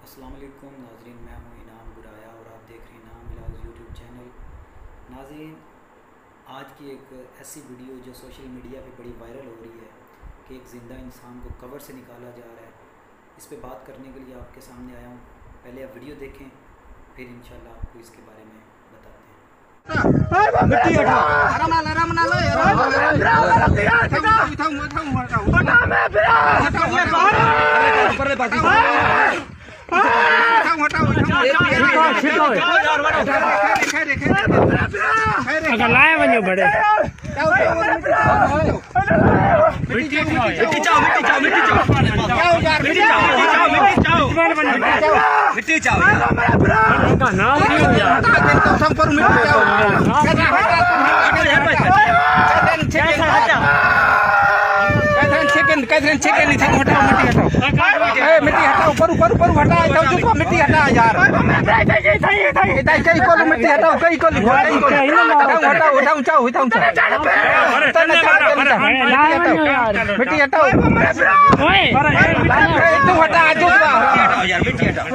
अस्सलाम वालेकुम नाज़रीन, मैं हूँ इनाम गुराया और आप देख रहे हैं इनाम इलाज यूट्यूब चैनल। नाज़रीन, आज की एक ऐसी वीडियो जो सोशल मीडिया पे बड़ी वायरल हो रही है कि एक ज़िंदा इंसान को कब्र से निकाला जा रहा है। इस पे बात करने के लिए आपके सामने आया हूँ। पहले आप वीडियो देखें, फिर इंशाल्लाह आपको इसके बारे में बताते हैं। अगर लाए वञो बड़े मिट्टी चाव मिट्टी हटाओ ऊपर ऊपर ऊपर हटाओ जो मिट्टी हटा यार कई को मिट्टी हटाओ कई को हटाओ उठाओ चाओ उठाओ मिट्टी हटाओ तू हटा जो यार मिट्टी हटाओ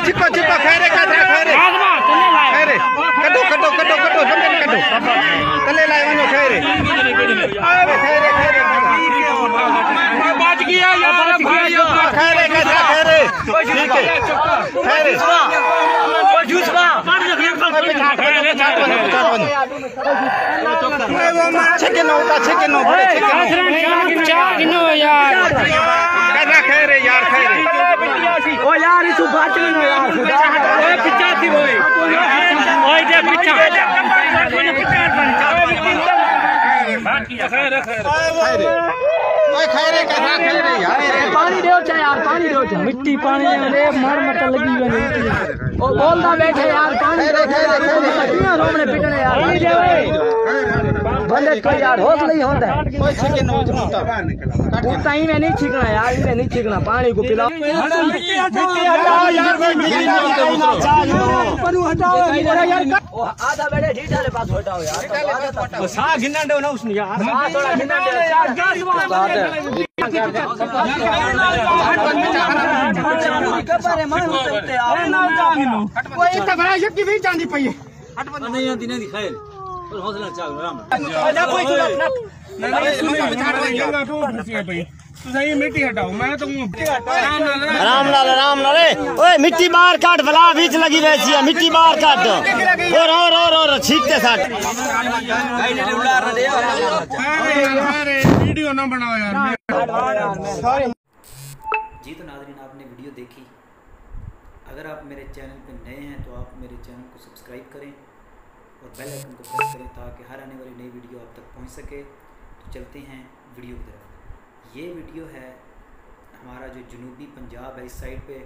चिपको चिपको खैरे खैरे कटो कटो कटो कटो कटो तले लाए वनो खैरे खैरे खैरे बात किया यार भाइयों खैरे खैरे खैरे ठीक है खैरे जूसवा चिकन होता चिकन हो बड़े चिकन यार कैसा खैरे यार खैरे ओ यार इस बात में यार ओए पिछा थी ओए ओए जे पिछा खैरे खैरे कैसा खैरे यार पानी दो चाहे यार पानी दो चाहे मिट्टी पानी रे मार मत लगी बने ओ बोलदा बैठे यार पानी खैरे खैरे रोमने पिटने यार पानी दे ओए भले कोई यार होश नहीं होता कोई छिके न उठता उठता ही में नहीं छिकना यार इन्हें नहीं छिकना पानी को पिलाओ मिट्टी हटाओ यार ऊपर हटाओ यार ओ आधा बेड़े ढीठाले पास हटाओ यार सा गिन्ना दो ना उसने यार सा थोड़ा गिन्ना दे यार कपरे मान सकते आप कोई इतना बड़ा यक्की भी चांदी पई है हट बंद नहीं आती नहीं दिखाए और हौसला चाल राम ना कोई तू सही मिट्टी हटाओ मैं तो राम लाल ओए मिट्टी बाहर काट भला बीच लगी वैसी है मिट्टी बाहर काट और छींकते साथ वीडियो ना बनाओ यार जी तो नाज़रीन, आपने वीडियो देखी। अगर आप मेरे चैनल पे नए हैं तो आप मेरे चैनल को सब्सक्राइब करें और बेल आइकन को प्रेस करें ताकि हर आने वाली नई वीडियो आप तक पहुंच सके। तो चलते हैं वीडियो की तरफ। ये वीडियो है हमारा जो जनूबी पंजाब है, इस साइड पे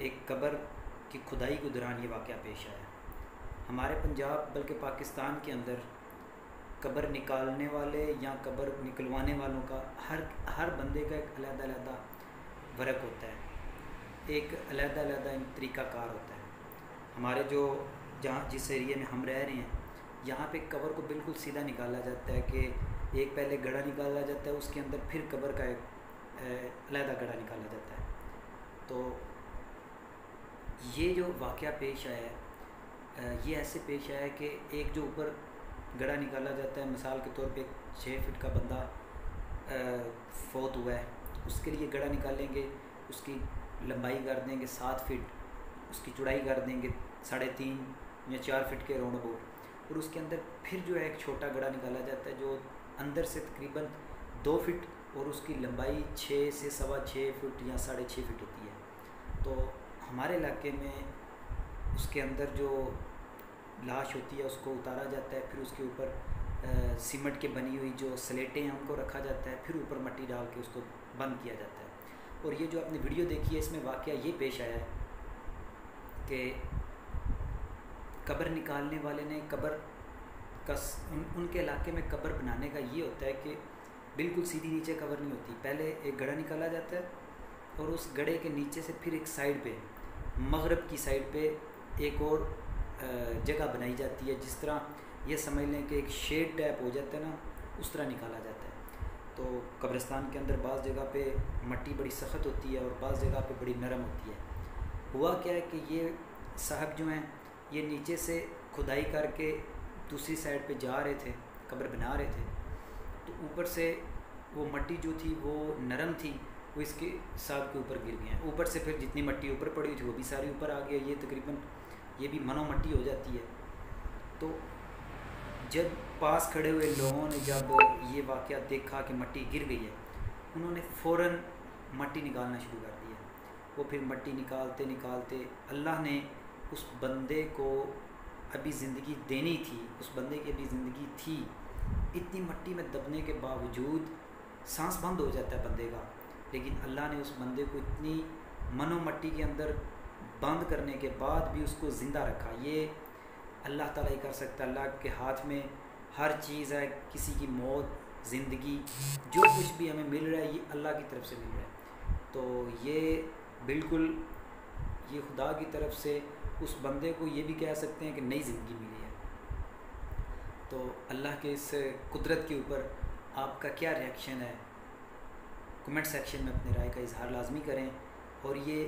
एक कब्र की खुदाई के दौरान ये वाक़या पेश आया। हमारे पंजाब बल्कि पाकिस्तान के अंदर कब्र निकालने वाले या कब्र निकलवाने वालों का हर बंदे का एक अलग-अलग फ़र्क होता है, एक अलग-अलग तरीक़ाकार होता है। हमारे जो जहाँ जिस एरिए में हम रह रहे हैं यहाँ पे कब्र को बिल्कुल सीधा निकाला जाता है कि एक पहले गड़ा निकाला जाता है, उसके अंदर फिर कब्र का एक अलग गड़ा निकाला जाता है। तो ये जो वाक़या पेश आया है ये ऐसे पेश आया है कि एक जो ऊपर गड़ा निकाला जाता है, मिसाल के तौर पे 6 फीट का बंदा फौत हुआ है, उसके लिए गड़ा निकालेंगे, उसकी लंबाई कर देंगे 7 फीट, उसकी चौड़ाई कर देंगे 3.5 या 4 फीट के राउंड अबाउट, और उसके अंदर फिर जो है एक छोटा गड़ा निकाला जाता है जो अंदर से तकरीबन 2 फीट और उसकी लंबाई 6 से 6.25 फीट या 6.5 फीट होती है। तो हमारे इलाके में उसके अंदर जो लाश होती है उसको उतारा जाता है, फिर उसके ऊपर सीमेंट के बनी हुई जो स्लेटें हैं उनको रखा जाता है, फिर ऊपर मिट्टी डाल के उसको बंद किया जाता है। और ये जो आपने वीडियो देखी है इसमें वाक़या ये पेश आया है कि कब्र निकालने वाले ने कब्र का उनके इलाके में कब्र बनाने का ये होता है कि बिल्कुल सीधी नीचे कब्र नहीं होती, पहले एक गड़ा निकाला जाता है और उस गड़े के नीचे से फिर एक साइड पे मगरब की साइड पे एक और जगह बनाई जाती है, जिस तरह ये समझ लें कि एक शेड टाइप हो जाता है ना, उस तरह निकाला जाता है। तो कब्रिस्तान के अंदर बाज़ जगह पे मट्टी बड़ी सख्त होती है और बाज़ जगह पे बड़ी नरम होती है। हुआ क्या है कि ये साहब जो हैं ये नीचे से खुदाई करके दूसरी साइड पे जा रहे थे, कब्र बना रहे थे, तो ऊपर से वो मट्टी जो थी वो नरम थी, वो इसके साहब के ऊपर गिर गए। ऊपर से फिर जितनी मट्टी ऊपर पड़ी थी वो भी सारी ऊपर आ गई। ये तकरीबन ये भी मनो मट्टी हो जाती है। तो जब पास खड़े हुए लोगों ने जब ये वाक़या देखा कि मट्टी गिर गई है, उन्होंने फ़ौरन मट्टी निकालना शुरू कर दिया। वो फिर मट्टी निकालते निकालते अल्लाह ने उस बंदे को अभी ज़िंदगी देनी थी, उस बंदे की अभी ज़िंदगी थी। इतनी मट्टी में दबने के बावजूद सांस बंद हो जाता है बंदे का, लेकिन अल्लाह ने उस बंदे को इतनी मनो मट्टी के अंदर बंद करने के बाद भी उसको ज़िंदा रखा। ये अल्लाह ताला ही कर सकता है। अल्लाह के हाथ में हर चीज़ है। किसी की मौत, ज़िंदगी, जो कुछ भी हमें मिल रहा है ये अल्लाह की तरफ से मिल रहा है। तो ये बिल्कुल ये खुदा की तरफ से उस बंदे को ये भी कह सकते हैं कि नई ज़िंदगी मिली है। तो अल्लाह के इस कुदरत के ऊपर आपका क्या रिएक्शन है, कमेंट सेक्शन में अपनी राय का इजहार लाजमी करें। और ये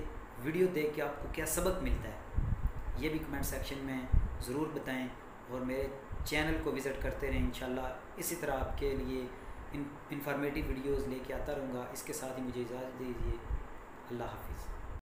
वीडियो देख के आपको क्या सबक मिलता है ये भी कमेंट सेक्शन में ज़रूर बताएं। और मेरे चैनल को विज़िट करते रहें। इंशाल्लाह इसी तरह आपके लिए इंफॉर्मेटिव वीडियोज़ लेके आता रहूँगा। इसके साथ ही मुझे इजाज़त दीजिए। अल्लाह हाफिज़।